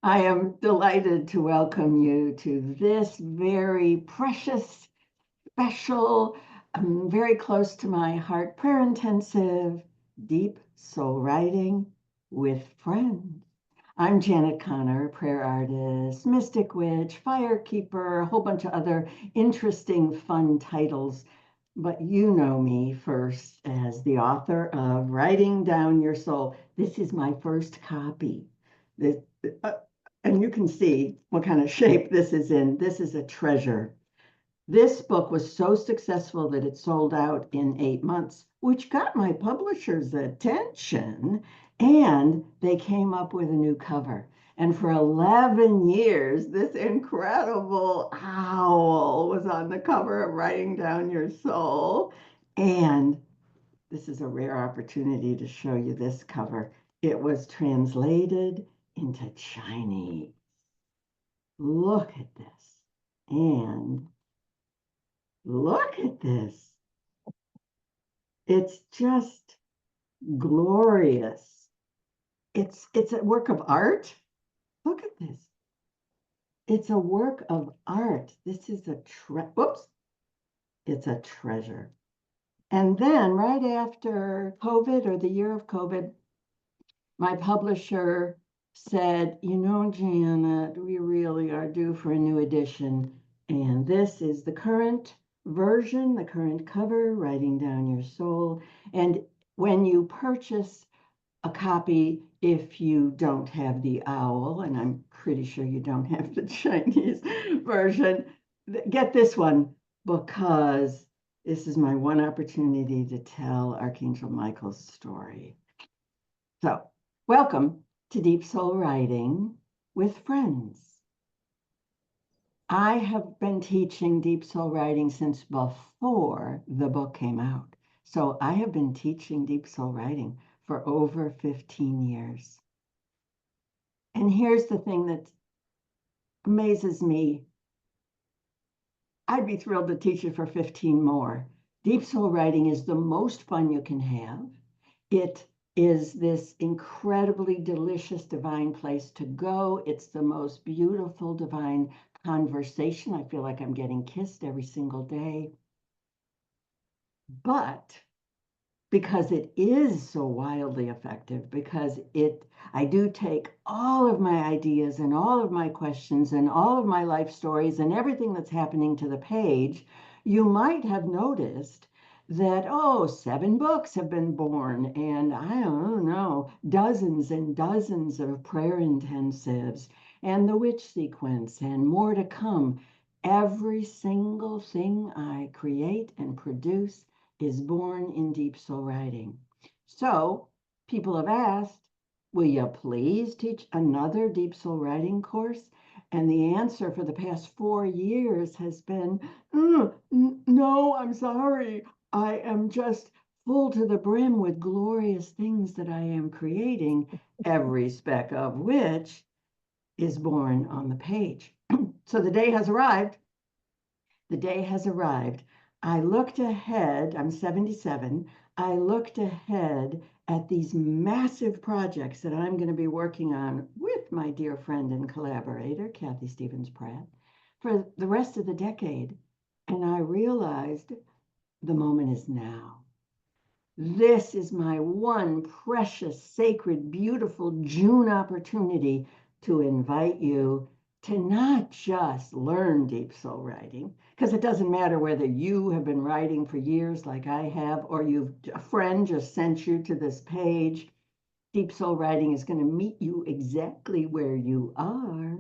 I am delighted to welcome you to this very precious, special, very close to my heart, prayer intensive, deep soul writing with friends. I'm Janet Connor, prayer artist, mystic witch, firekeeper, a whole bunch of other interesting, fun titles. But you know me first as the author of Writing Down Your Soul. This is my first copy. This, uh, and you can see what kind of shape this is in. This is a treasure. This book was so successful that it sold out in 8 months, which got my publisher's attention, and they came up with a new cover. And for 11 years, this incredible owl was on the cover of Writing Down Your Soul. And this is a rare opportunity to show you this cover. It was translated into Chinese. Look at this. And look at this. It's just glorious. It's a work of art. Look at this. It's a work of art. This is whoops. It's a treasure. And then right after COVID or the year of COVID, my publisher said, Janet, we really are due for a new edition. And this is the current version, the current cover, Writing Down Your Soul. And when you purchase a copy, if you don't have the owl, and I'm pretty sure you don't have the Chinese version, get this one because this is my one opportunity to tell Archangel Michael's story. So, welcome to Deep Soul Writing with Friends. I have been teaching Deep Soul Writing since before the book came out. So, I have been teaching Deep Soul Writing for over 15 years. And here's the thing that amazes me. I'd be thrilled to teach it for 15 more. Deep Soul Writing is the most fun you can have. It is this incredibly delicious divine place to go. It's the most beautiful divine conversation. I feel like I'm getting kissed every single day. But because it is so wildly effective, because I do take all of my ideas and all of my questions and all of my life stories and everything that's happening to the page, you might have noticed that, 7 books have been born, and I don't know, dozens and dozens of prayer intensives, and the witch sequence, and more to come. Every single thing I create and produce is born in Deep Soul Writing. So people have asked, will you please teach another Deep Soul Writing course? And the answer for the past 4 years has been, no, I'm sorry. I am just full to the brim with glorious things that I am creating, every speck of which is born on the page. So the day has arrived. The day has arrived. I looked ahead, I'm 77. I looked ahead at these massive projects that I'm going to be working on with my dear friend and collaborator, Kathy Stevens Pratt, for the rest of the decade. And I realized the moment is now. This is my one precious, sacred, beautiful June opportunity to invite you to not just learn Deep Soul Writing, because it doesn't matter whether you have been writing for years like I have, or a friend just sent you to this page. Deep Soul Writing is going to meet you exactly where you are.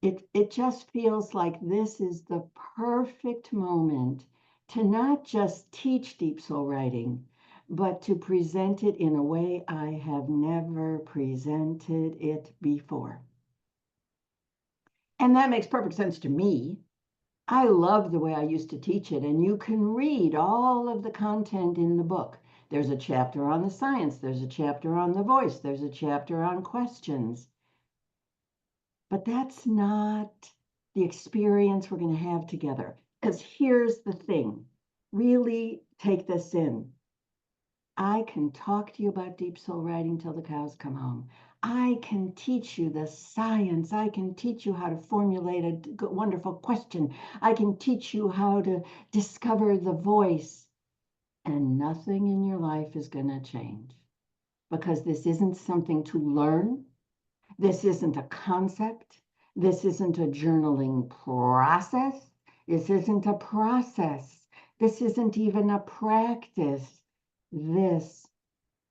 It just feels like this is the perfect moment to not just teach Deep Soul Writing, but to present it in a way I have never presented it before. And that makes perfect sense to me. I love the way I used to teach it, and you can read all of the content in the book. There's a chapter on the science, there's a chapter on the voice, there's a chapter on questions. But that's not the experience we're going to have together. Because here's the thing, really take this in. I can talk to you about Deep Soul Writing till the cows come home. I can teach you the science. I can teach you how to formulate a wonderful question. I can teach you how to discover the voice. And nothing in your life is going to change because this isn't something to learn. This isn't a concept. This isn't a journaling process. This isn't a process. This isn't even a practice. This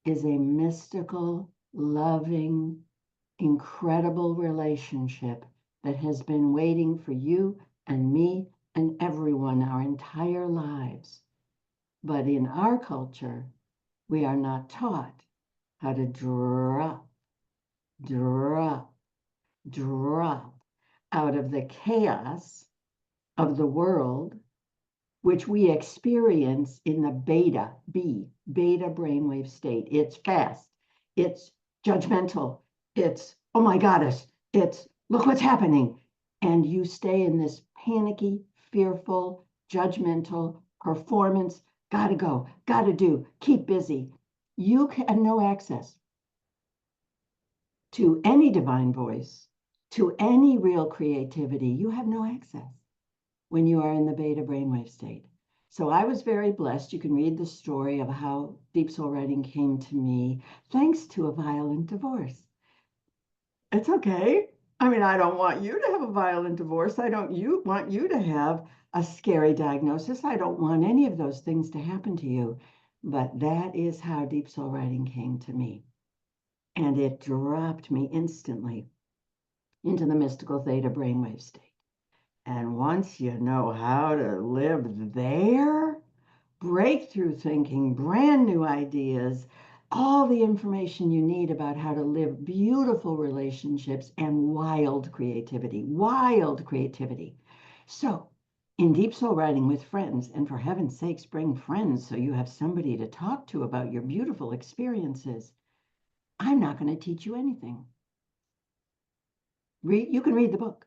is a mystical, loving, incredible relationship that has been waiting for you and me and everyone our entire lives. But in our culture, we are not taught how to drop, drop, drop out of the chaos of the world, which we experience in the beta brainwave state. It's fast, it's judgmental, it's, oh my goddess, it's, look what's happening. And you stay in this panicky, fearful, judgmental performance, gotta go, gotta do, keep busy. You have no access to any divine voice, to any real creativity. You have no access when you are in the beta brainwave state. So I was very blessed. You can read the story of how Deep Soul Writing came to me thanks to a violent divorce. It's okay. I mean, I don't want you to have a violent divorce. I don't want you to have a scary diagnosis. I don't want any of those things to happen to you. But that is how Deep Soul Writing came to me. And it dropped me instantly into the mystical theta brainwave state. And once you know how to live there, breakthrough thinking, brand new ideas, all the information you need about how to live beautiful relationships and wild creativity, wild creativity. So, in Deep Soul Writing with friends, and for heaven's sakes, bring friends so you have somebody to talk to about your beautiful experiences. I'm not going to teach you anything. You can read the book.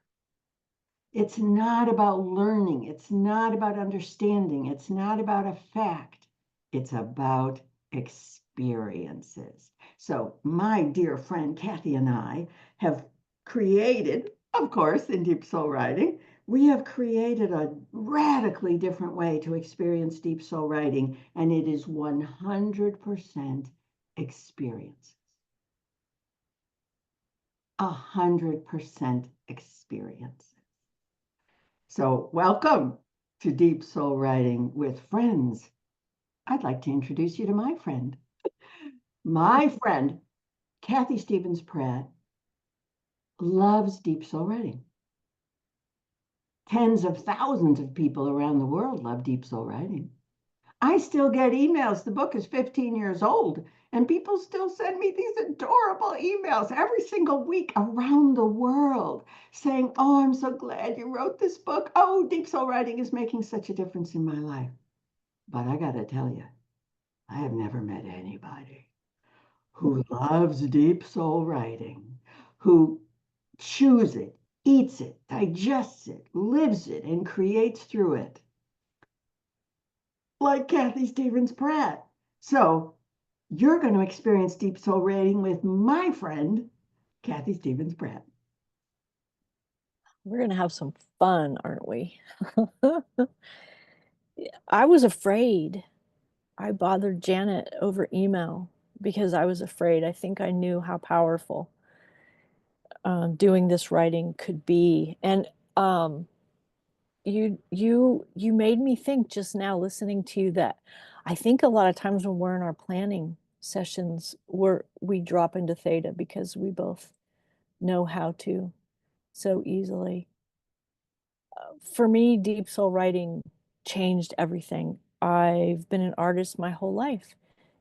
It's not about learning. It's not about understanding. It's not about a fact. It's about experiences. So my dear friend Kathy and I have created, of course, in Deep Soul Writing, we have created a radically different way to experience Deep Soul Writing, and it is 100% experiences. 100% experience. So welcome to Deep Soul Writing with Friends. I'd like to introduce you to my friend. My friend, Kathy Stevens Pratt, loves Deep Soul Writing. Tens of thousands of people around the world love Deep Soul Writing. I still get emails. The book is 15 years old, and people still send me these adorable emails every single week around the world saying, oh, I'm so glad you wrote this book. Oh, Deep Soul Writing is making such a difference in my life. But I got to tell you, I have never met anybody who loves Deep Soul Writing, who chews it, eats it, digests it, lives it, and creates through it like Kathy Stevens Pratt. So you're going to experience Deep Soul Writing with my friend, Kathy Stevens Pratt. We're going to have some fun, aren't we? I was afraid. I bothered Janet over email because I was afraid. I think I knew how powerful doing this writing could be. And you made me think just now listening to you that I think a lot of times when we're in our planning sessions, we drop into theta because we both know how to so easily. For me, Deep Soul Writing changed everything. I've been an artist my whole life.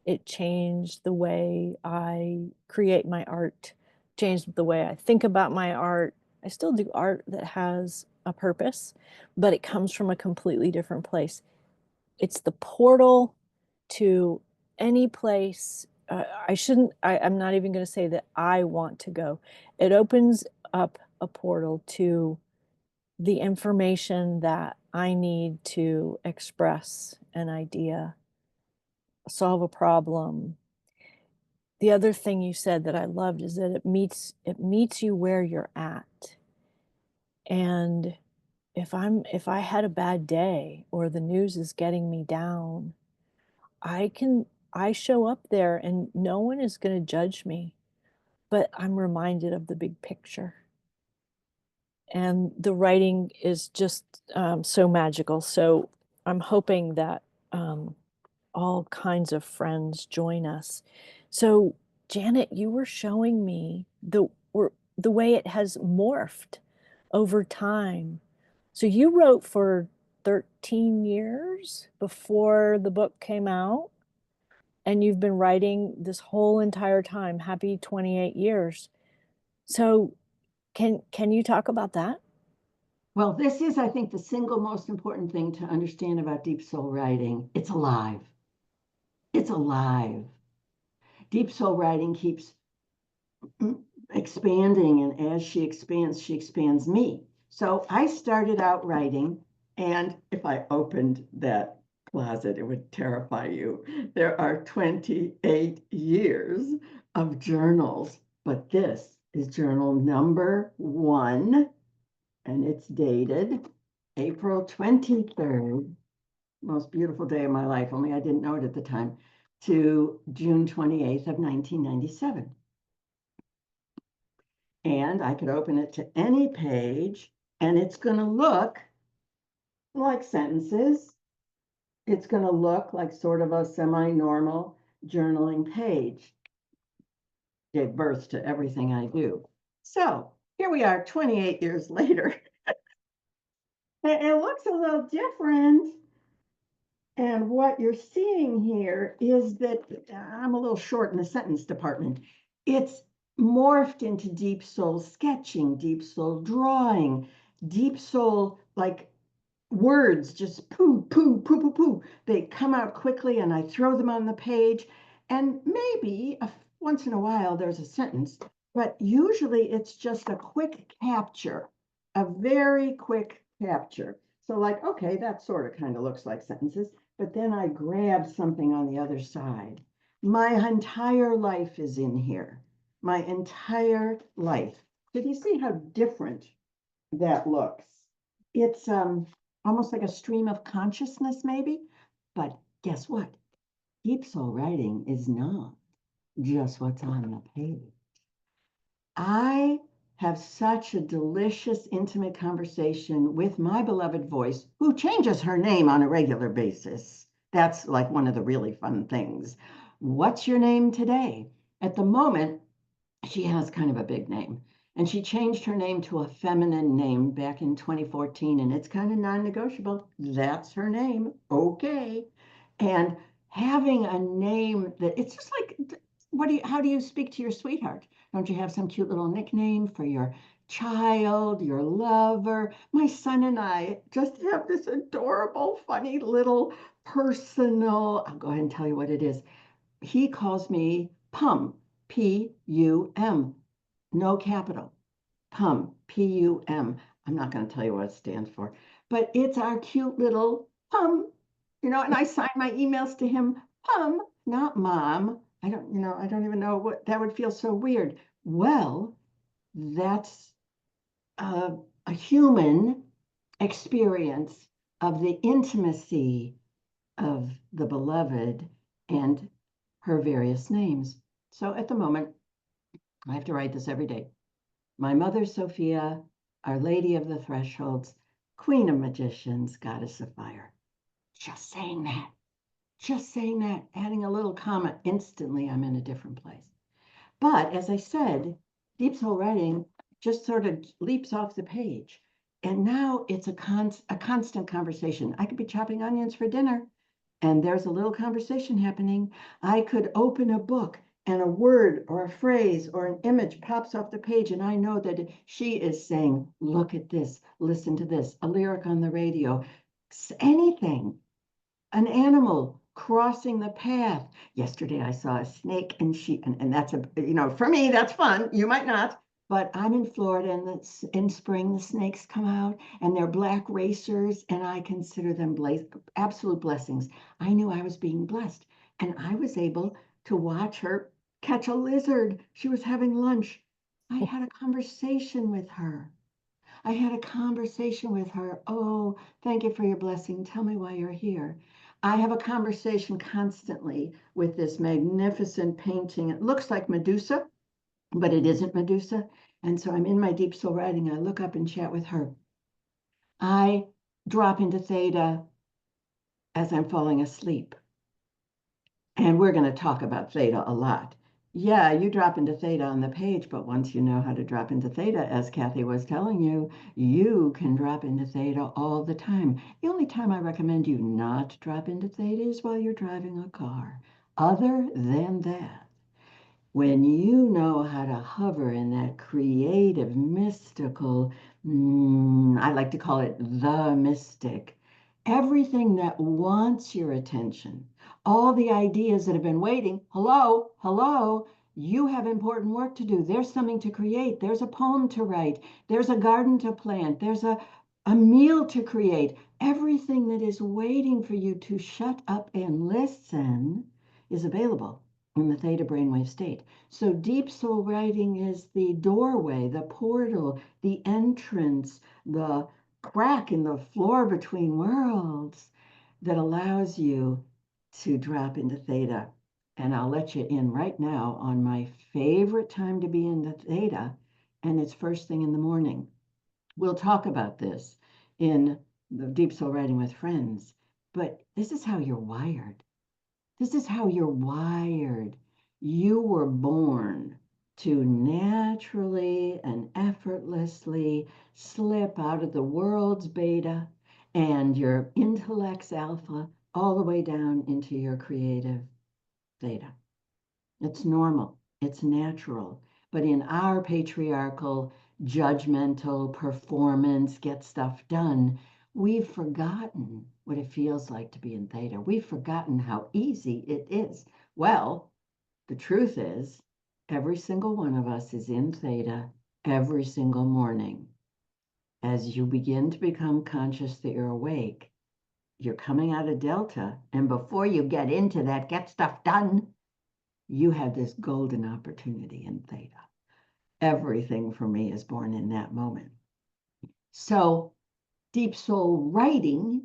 It changed the way I create my art, changed the way I think about my art. I still do art that has a purpose, but it comes from a completely different place. It's the portal to any place. I'm not even going to say that I want to go. It opens up a portal to the information that I need to express an idea, solve a problem. the other thing you said that I loved is that it meets you where you're at. And if I had a bad day or the news is getting me down, I show up there and no one is going to judge me, but I'm reminded of the big picture. And the writing is just so magical. So I'm hoping that all kinds of friends join us. So, Janet, you were showing me the way it has morphed over time. So you wrote for 13 years before the book came out, and you've been writing this whole entire time. Happy 28 years. So can you talk about that? Well, this is, I think, the single most important thing to understand about deep soul writing. It's alive. It's alive. Deep soul writing keeps expanding, and as she expands me. So I started out writing, and if I opened that closet, it would terrify you. There are 28 years of journals, but this is journal number 1, and it's dated April 23rd, most beautiful day of my life, only I didn't know it at the time, to June 28th of 1997. And I could open it to any page, and it's going to look like sentences. It's going to look like sort of a semi-normal journaling page. Gave birth to everything I do. So here we are 28 years later. It looks a little different. And what you're seeing here is that I'm a little short in the sentence department. It's morphed into deep soul sketching, deep soul drawing, deep soul, like words just poo, poo, poo, poo, poo. They come out quickly and I throw them on the page. And maybe once in a while there's a sentence, but usually it's just a quick capture, a very quick capture. So like, okay, that sort of kind of looks like sentences, but then I grab something on the other side. My entire life is in here. My entire life. Did you see how different that looks? It's almost like a stream of consciousness, maybe. But guess what? Deep soul writing is not just what's on the page. I have such a delicious, intimate conversation with my beloved voice, who changes her name on a regular basis. That's like one of the really fun things. What's your name today? At the moment, she has kind of a big name. And she changed her name to a feminine name back in 2014, and it's kind of non-negotiable. That's her name. Okay. And having a name that it's just like, how do you speak to your sweetheart? Don't you have some cute little nickname for your child, your lover? My son and I just have this adorable, funny little personal, I'll go ahead and tell you what it is. He calls me Pum, P-U-M, no capital. Pum, P-U-M. I'm not going to tell you what it stands for, but it's our cute little Pum, and I sign my emails to him, Pum, not Mom. I don't even know what that would feel so weird. Well, that's a human experience of the intimacy of the beloved and her various names. So at the moment, I have to write this every day. My mother, Sophia, Our Lady of the Thresholds, Queen of Magicians, Goddess of Fire. Just saying that, adding a little comma, instantly I'm in a different place. But as I said, deep soul writing just sort of leaps off the page. And now it's a constant conversation. I could be chopping onions for dinner, and there's a little conversation happening. I could open a book and a word or a phrase or an image pops off the page, and I know that she is saying, look at this, listen to this, a lyric on the radio, anything, an animal crossing the path. Yesterday I saw a snake, and that's for me, that's fun. You might not. But I'm in Florida, and in spring, the snakes come out, and they're black racers, and I consider them absolute blessings. I knew I was being blessed, and I was able to watch her catch a lizard. She was having lunch. I had a conversation with her. I had a conversation with her. Oh, thank you for your blessing. Tell me why you're here. I have a conversation constantly with this magnificent painting. It looks like Medusa, but it isn't Medusa. And so I'm in my deep soul writing. I look up and chat with her. I drop into theta as I'm falling asleep. And we're going to talk about theta a lot. Yeah, you drop into theta on the page, but once you know how to drop into theta, as Kathy was telling you, you can drop into theta all the time. The only time I recommend you not drop into theta is while you're driving a car. Other than that, when you know how to hover in that creative, mystical, I like to call it the mystic, everything that wants your attention, all the ideas that have been waiting, hello, hello, you have important work to do. There's something to create. There's a poem to write. There's a garden to plant. There's a meal to create. Everything that is waiting for you to shut up and listen is available in the theta brainwave state. So deep soul writing is the doorway, the portal, the entrance, the crack in the floor between worlds that allows you to drop into theta. And I'll let you in right now on my favorite time to be in the theta, and it's first thing in the morning. We'll talk about this in the Deep Soul Writing with Friends, but this is how you're wired. This is how you're wired. You were born to naturally and effortlessly slip out of the world's beta and your intellect's alpha all the way down into your creative theta. It's normal, it's natural. But in our patriarchal, judgmental performance, get stuff done, we've forgotten what it feels like to be in theta. We've forgotten how easy it is. Well, the truth is, every single one of us is in theta every single morning. As you begin to become conscious that you're awake, you're coming out of delta. And before you get into that, get stuff done, you have this golden opportunity in theta. Everything for me is born in that moment. So deep soul writing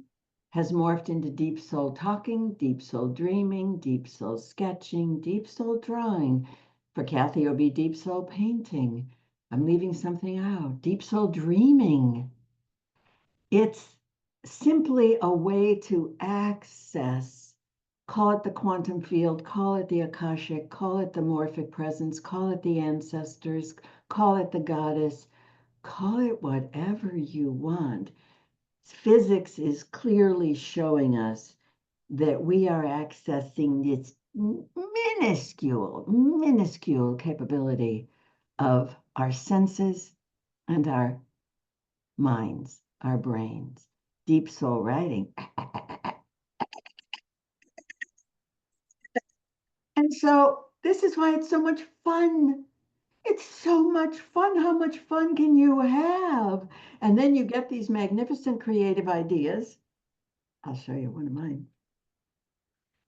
has morphed into deep soul talking, deep soul dreaming, deep soul sketching, deep soul drawing. For Kathy, it'll be deep soul painting. I'm leaving something out. Deep soul dreaming. It's simply a way to access, call it the quantum field, call it the Akashic, call it the morphic presence, call it the ancestors, call it the goddess, call it whatever you want. Physics is clearly showing us that we are accessing this minuscule capability of our senses and our minds, our brains. Deep soul writing. And so this is why it's so much fun. It's so much fun. How much fun can you have? And then you get these magnificent creative ideas. I'll show you one of mine.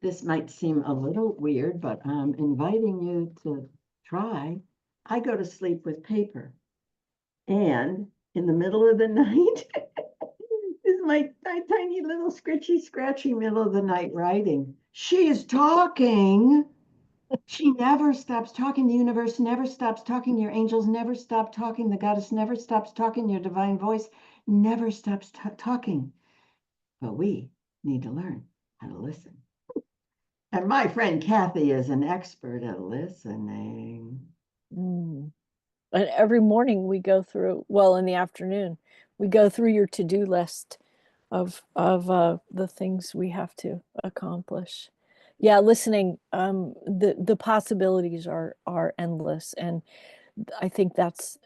This might seem a little weird, but I'm inviting you to try. I go to sleep with paper. And in the middle of the night, is my tiny little scritchy, scratchy middle of the night writing. She's talking. She never stops talking. The universe never stops talking. Your angels never stop talking. The goddess never stops talking. Your divine voice never stops talking. But we need to learn how to listen. And my friend Kathy is an expert at listening. Mm. And every morning we go through, well, in the afternoon, we go through your to-do list of the things we have to accomplish. Yeah, listening, the possibilities are endless, and I think that's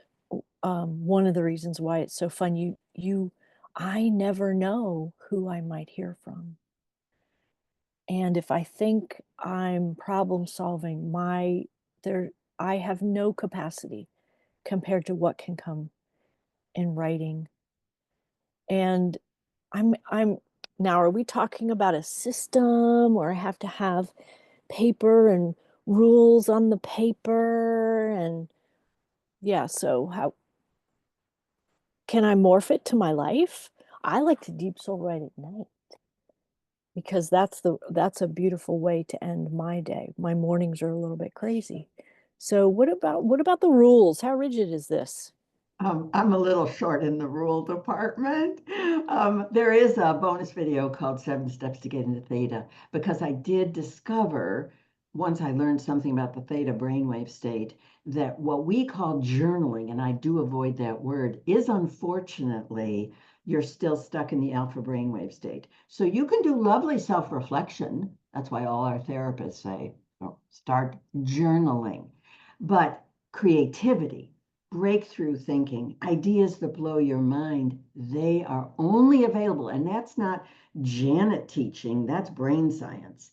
one of the reasons why it's so fun. I never know who I might hear from. And if I think I'm problem solving, there I have no capacity compared to what can come in writing. And I'm now, are we talking about a system where I have to have paper and rules on the paper. And yeah, so how can I morph it to my life? I like to deep soul write at night because that's a beautiful way to end my day. My mornings are a little bit crazy. So what about the rules? How rigid is this? I'm a little short in the rule department. There is a bonus video called 7 Steps to Get into Theta because I did discover, once I learned something about the theta brainwave state, that what we call journaling, and I do avoid that word, is unfortunately you're still stuck in the alpha brainwave state. So you can do lovely self-reflection. That's why all our therapists say, "Oh, start journaling." But creativity, breakthrough thinking, ideas that blow your mind, they are only available. And that's not Janet teaching, that's brain science.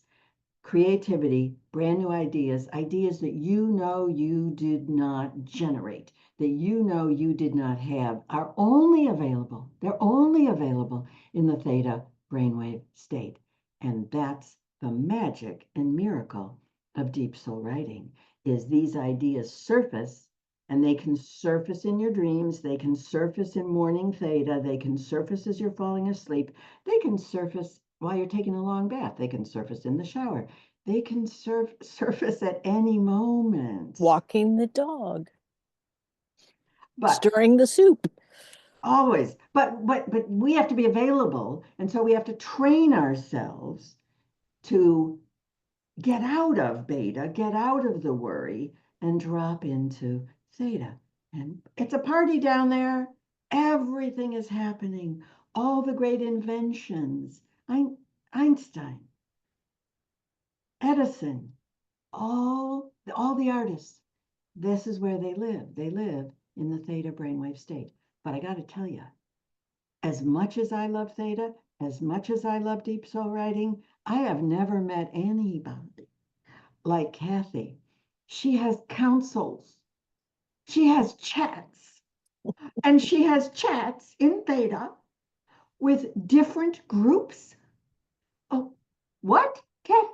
Creativity, brand new ideas, ideas that you know you did not generate, that you know you did not have, are only available. They're only available in the theta brainwave state. And that's the magic and miracle of deep soul writing, is these ideas surface, and they can surface in your dreams, they can surface in morning theta, they can surface as you're falling asleep, they can surface while you're taking a long bath, they can surface in the shower, they can surface at any moment. Walking the dog, But stirring the soup. always, but we have to be available, and so we have to train ourselves to get out of beta, get out of the worry, and drop into theta. And it's a party down there. Everything is happening. All the great inventions. Einstein, Edison, all the artists. This is where they live. They live in the theta brainwave state. But I got to tell you, as much as I love theta, as much as I love deep soul writing, I have never met anybody like Kathy. She has councils, she has chats, and she has chats in theta with different groups. Oh, what, Kathy?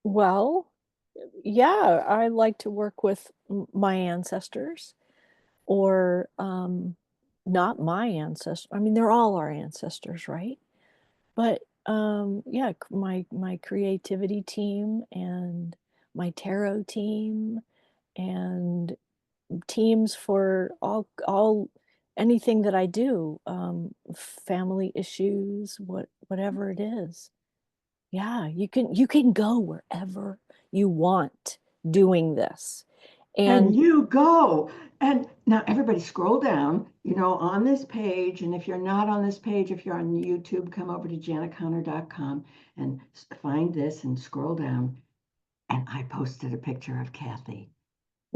Well, yeah, I like to work with my ancestors or not my ancestors. I mean, they're all our ancestors, right? But yeah, my creativity team and my tarot team and teams for all anything that I do, family issues, whatever it is. Yeah, you can go wherever you want doing this. And And you go. And now everybody scroll down, on this page. And if you're not on this page, if you're on YouTube, come over to janetconnor.com and find this and scroll down. And I posted a picture of Kathy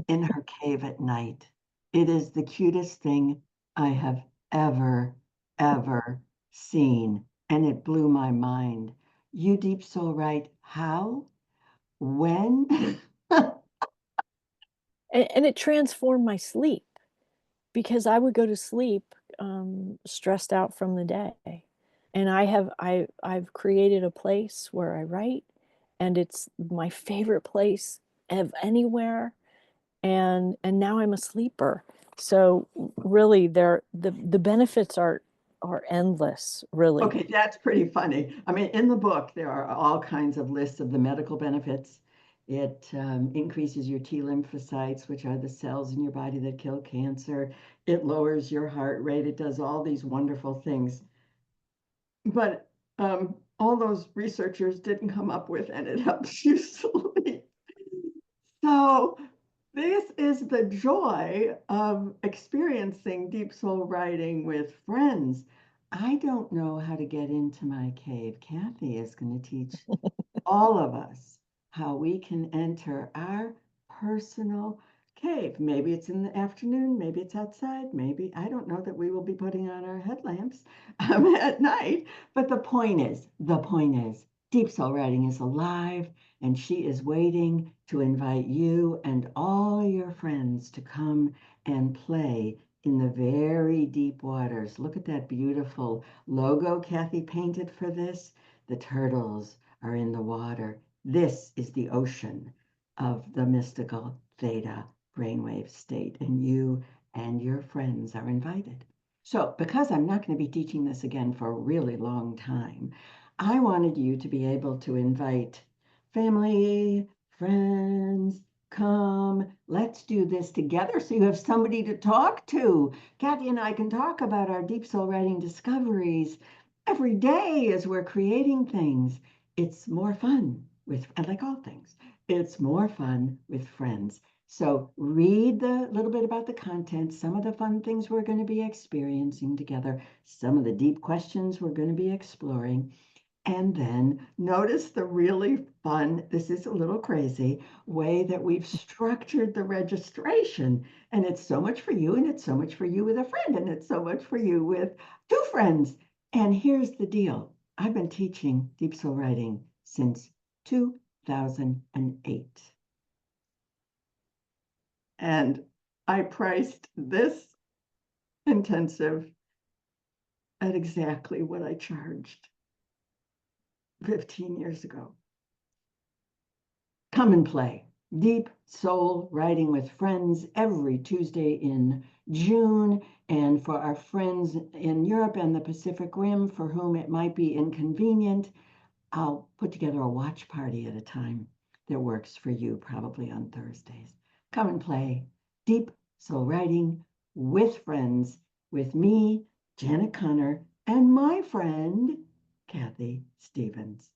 in her cave at night. It is the cutest thing I have ever, ever seen. And it blew my mind. You deep soul right. How? When? and it transformed my sleep because I would go to sleep stressed out from the day. And I've created a place where I write, and it's my favorite place of anywhere. And now I'm a sleeper. So really, the benefits are endless, really. Okay, that's pretty funny. I mean, in the book, there are all kinds of lists of the medical benefits. It increases your T lymphocytes, which are the cells in your body that kill cancer. It lowers your heart rate. It does all these wonderful things. But all those researchers didn't come up with, and it helps you sleep. So this is the joy of experiencing deep soul writing with friends. I don't know how to get into my cave. Kathy is going to teach all of us how we can enter our personal cave. Maybe it's in the afternoon, maybe it's outside, maybe I don't know that we will be putting on our headlamps at night. But the point is, Deep Soul Writing is alive, and she is waiting to invite you and all your friends to come and play in the very deep waters. Look at that beautiful logo Kathy painted for this. The turtles are in the water. This is the ocean of the mystical theta brainwave state, and you and your friends are invited. So, because I'm not going to be teaching this again for a really long time, I wanted you to be able to invite family, friends, come, let's do this together so you have somebody to talk to. Kathy and I can talk about our deep soul writing discoveries every day as we're creating things. It's more fun with, and like all things, it's more fun with friends. So read the little bit about the content, some of the fun things we're going to be experiencing together, some of the deep questions we're going to be exploring. And then notice the really fun, this is a little crazy, way that we've structured the registration. And it's so much for you, and it's so much for you with a friend, and it's so much for you with two friends. And here's the deal. I've been teaching Deep Soul Writing since 2008. And I priced this intensive at exactly what I charged 15 years ago. Come and play Deep Soul Writing with Friends every Tuesday in June. And for our friends in Europe and the Pacific Rim for whom it might be inconvenient, I'll put together a watch party at a time that works for you, probably on Thursdays. Come and play Deep Soul Writing with Friends with me, Janet Connor, and my friend, Kathy Stevens.